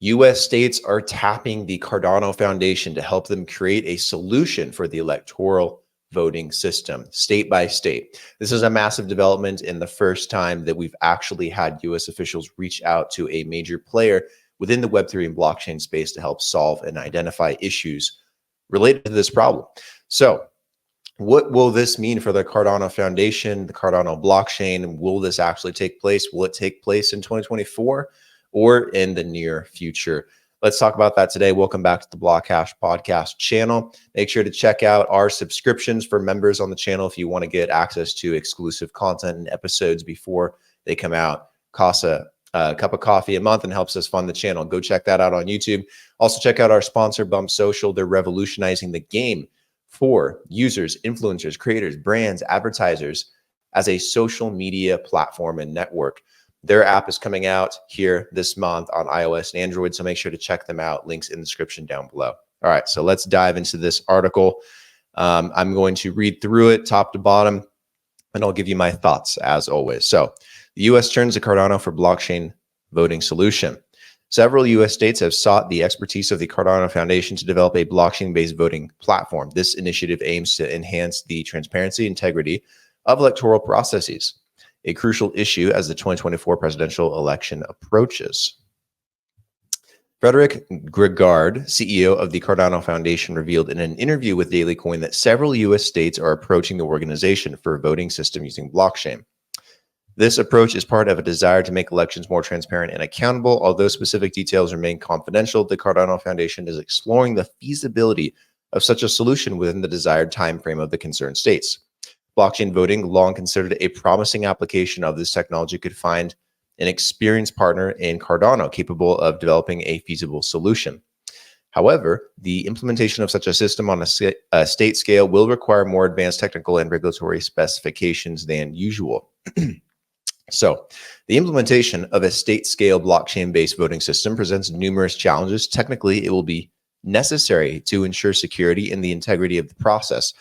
US states are tapping the Cardano Foundation to help them create a solution for the electoral voting system, state by state. This is a massive development and the first time that we've actually had US officials reach out to a major player within the Web3 and blockchain space to help solve and identify issues related to this problem. So, what will this mean for the Cardano Foundation, the Cardano blockchain? Will this actually take place? Will it take place in 2024 or in the near future? Let's talk about that today. Welcome back to the Blockhash podcast channel. Make sure to check out our subscriptions for members on the channel if you want to get access to exclusive content and episodes before they come out. Costs a cup of coffee a month and helps us fund the channel. Go check that out on YouTube. Also check out our sponsor, Bump Social. They're revolutionizing the game for users, influencers, creators, brands, advertisers as a social media platform and network. Their app is coming out here this month on iOS and Android, so make sure to check them out. Links in the description down below. All right, so let's dive into this article. I'm going to read through it top to bottom, and I'll give you my thoughts as always. So the U.S. turns to Cardano for blockchain voting solution. Several U.S. states have sought the expertise of the Cardano Foundation to develop a blockchain-based voting platform. This initiative aims to enhance the transparency and integrity of electoral processes, a crucial issue as the 2024 presidential election approaches. Frederick Gregard, CEO of the Cardano Foundation, revealed in an interview with Daily Coin that several U.S. states are approaching the organization for a voting system using blockchain. This approach is part of a desire to make elections more transparent and accountable. Although specific details remain confidential, the Cardano Foundation is exploring the feasibility of such a solution within the desired timeframe of the concerned states. Blockchain voting, long considered a promising application of this technology, could find an experienced partner in Cardano capable of developing a feasible solution. However, the implementation of such a system on a state scale will require more advanced technical and regulatory specifications than usual. So, the implementation of a state-scale blockchain-based voting system presents numerous challenges. Technically, it will be necessary to ensure security and the integrity of the process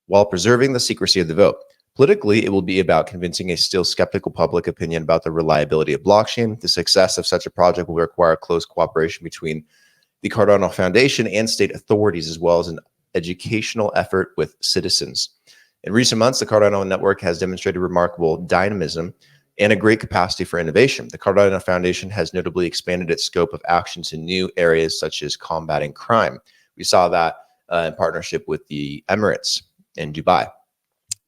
while preserving the secrecy of the vote. Politically, it will be about convincing a still skeptical public opinion about the reliability of blockchain. The success of such a project will require close cooperation between the Cardano Foundation and state authorities, as well as an educational effort with citizens. In recent months, the Cardano network has demonstrated remarkable dynamism and a great capacity for innovation. The Cardano Foundation has notably expanded its scope of action to new areas such as combating crime. We saw that in partnership with the Emirates in Dubai.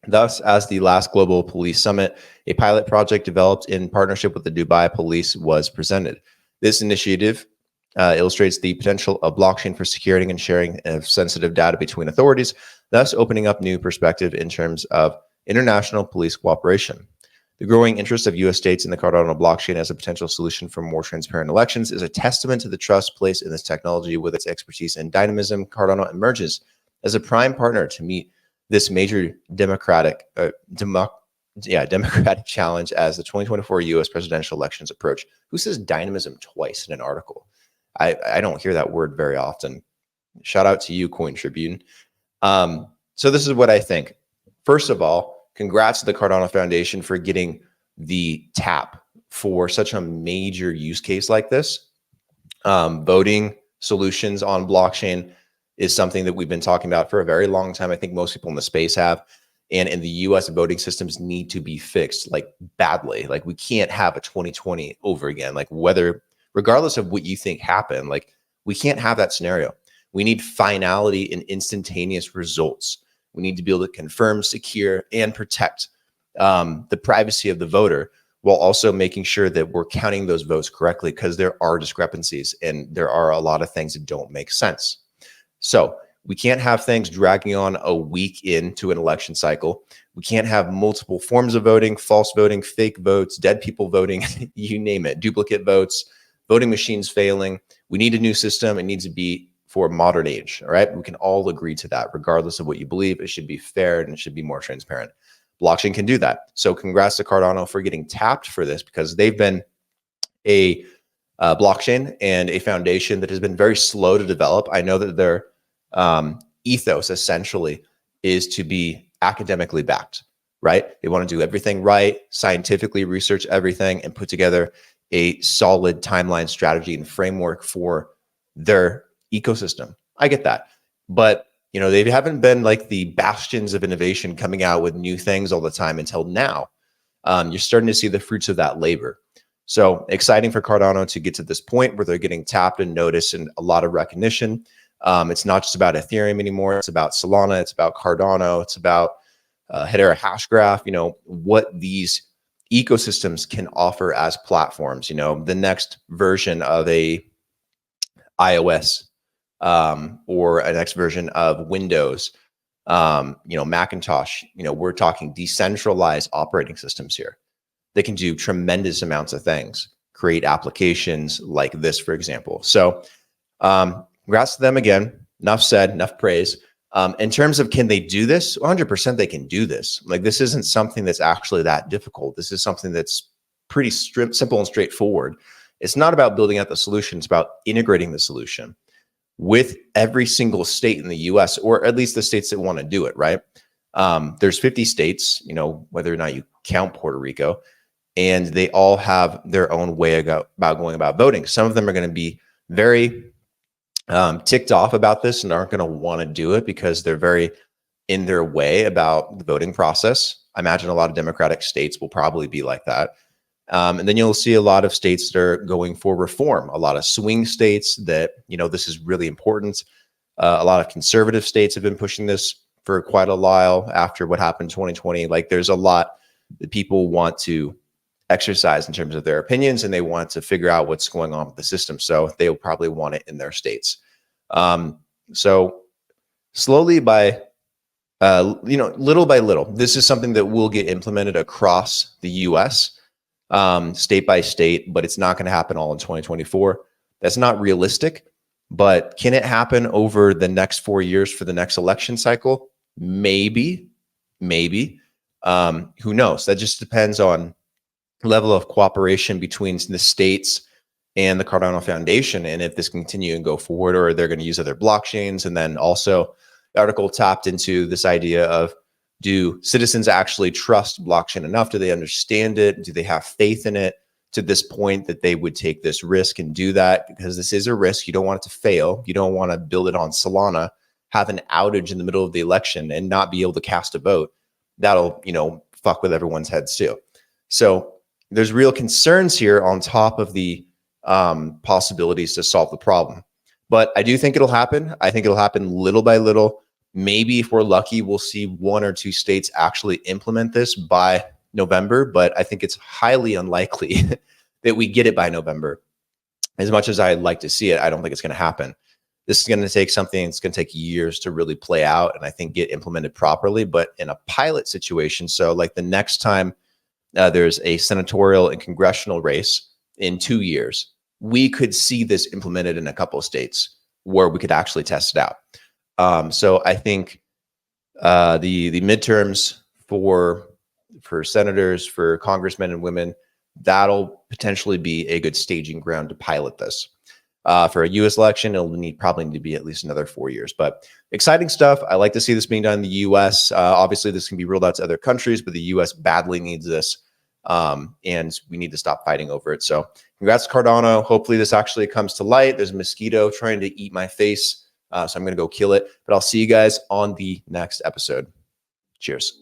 Thus, as the last Global Police Summit, a pilot project developed in partnership with the Dubai Police was presented. This initiative illustrates the potential of blockchain for securing and sharing of sensitive data between authorities, thus opening up new perspective in terms of international police cooperation. The growing interest of U.S. states in the Cardano blockchain as a potential solution for more transparent elections is a testament to the trust placed in this technology. With its expertise and dynamism, Cardano emerges as a prime partner to meet this major democratic challenge as the 2024 U.S. presidential elections approach. Who says dynamism twice in an article? I don't hear that word very often. Shout out to you, Coin Tribune. So this is what I think. First of all, congrats to the Cardano Foundation for getting the tap for such a major use case like this. Voting solutions on blockchain is something that we've been talking about for a very long time. I think most people in the space have. And in the US, voting systems need to be fixed like badly. Like we can't have a 2020 over again. Like regardless of what you think happened, like we can't have that scenario. We need finality and instantaneous results. We need to be able to confirm, secure, and protect the privacy of the voter while also making sure that we're counting those votes correctly, because there are discrepancies and there are a lot of things that don't make sense. So we can't have things dragging on a week into an election cycle. We can't have multiple forms of voting, false voting, fake votes, dead people voting, you name it, duplicate votes, voting machines failing. We need a new system. It needs to be for modern age. All right. We can all agree to that, regardless of what you believe. It should be fair and it should be more transparent. Blockchain can do that. So congrats to Cardano for getting tapped for this, because they've been a blockchain and a foundation that has been very slow to develop. I know that their ethos essentially is to be academically backed, right? They want to do everything right, scientifically research everything and put together a solid timeline, strategy, and framework for their ecosystem. I get that. But they haven't been like the bastions of innovation coming out with new things all the time until now. You're starting to see the fruits of that labor. So exciting for Cardano to get to this point where they're getting tapped and noticed and a lot of recognition. It's not just about Ethereum anymore. It's about Solana. It's about Cardano. It's about Hedera Hashgraph. What these ecosystems can offer as platforms. The next version of a iOS or a next version of Windows, Macintosh. We're talking decentralized operating systems here. They can do tremendous amounts of things, create applications like this, for example. So congrats to them again. Enough said, enough praise. In terms of can they do this? 100% they can do this. Like, this isn't something that's actually that difficult. This is something that's pretty simple and straightforward. It's not about building out the solution. It's about integrating the solution with every single state in the US, or at least the states that want to do it, right? There's 50 states, whether or not you count Puerto Rico, and they all have their own way about going about voting. Some of them are going to be very ticked off about this and aren't going to want to do it because they're very in their way about the voting process. I imagine a lot of Democratic states will probably be like that. And then you'll see a lot of states that are going for reform, a lot of swing states that, this is really important. A lot of conservative states have been pushing this for quite a while after what happened in 2020. Like, there's a lot that people want to exercise in terms of their opinions, and they want to figure out what's going on with the system. So they'll probably want it in their states. So slowly by, little by little, this is something that will get implemented across the US, state by state, but it's not going to happen all in 2024. That's not realistic, but can it happen over the next 4 years for the next election cycle? Maybe. Who knows? That just depends on level of cooperation between the states and the Cardano Foundation, and if this can continue and go forward, or they're going to use other blockchains. And then also the article tapped into this idea of, do citizens actually trust blockchain enough? Do they understand it? Do they have faith in it to this point that they would take this risk and do that? Because this is a risk. You don't want it to fail. You don't want to build it on Solana, have an outage in the middle of the election and not be able to cast a vote. That'll, fuck with everyone's heads too. So there's real concerns here on top of the possibilities to solve the problem. But I do think it'll happen. I think it'll happen little by little. Maybe if we're lucky, we'll see 1 or 2 states actually implement this by November, but I think it's highly unlikely that we get it by November. As much as I'd like to see it, I don't think it's going to happen. This is going to take something, it's going to take years to really play out and I think get implemented properly, but in a pilot situation. So like the next time there's a senatorial and congressional race in 2 years, we could see this implemented in a couple of states where we could actually test it out. So I think the midterms for senators, for congressmen and women, that'll potentially be a good staging ground to pilot this. For a U.S. election, it'll probably need to be at least another 4 years. But exciting stuff. I like to see this being done in the U.S. Obviously, this can be rolled out to other countries, but the U.S. badly needs this, and we need to stop fighting over it. So congrats to Cardano. Hopefully, this actually comes to light. There's a mosquito trying to eat my face, so I'm going to go kill it. But I'll see you guys on the next episode. Cheers.